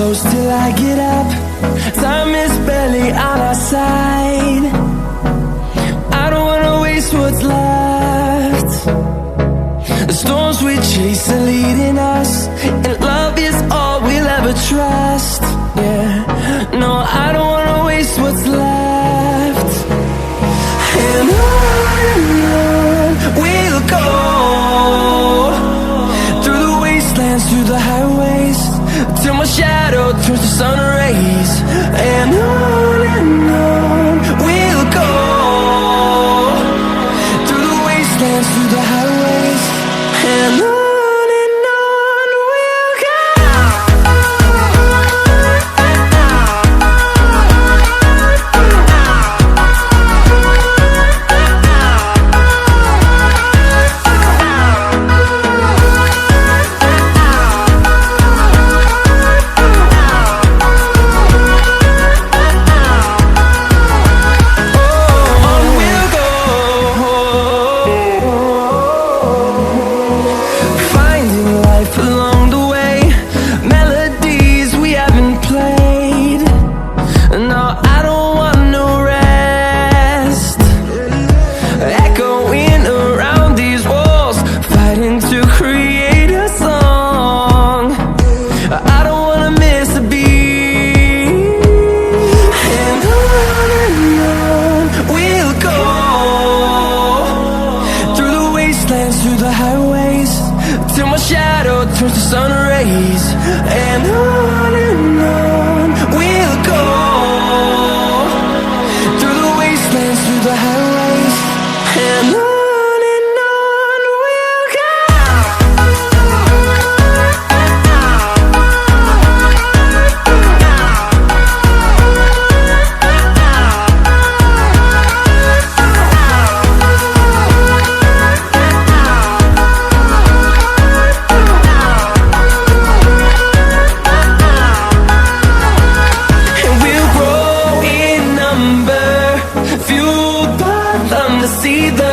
close till I get up. Time is barely on our side. I don't wanna waste what's left. The storms we chase are leading us, and love is all we'll ever trust. Yeah, no, I don't wanna waste what's left. And on we'll go, through the wastelands, through the highways, till my shadow turns to sun rays. And on we'll go, through the wastelands, through the highways, and on we'll go. Through the highways, till my shadow turns to sun rays. And on we'll go, through the wastelands, through the highways, and on we'll go. Fueled by them to see the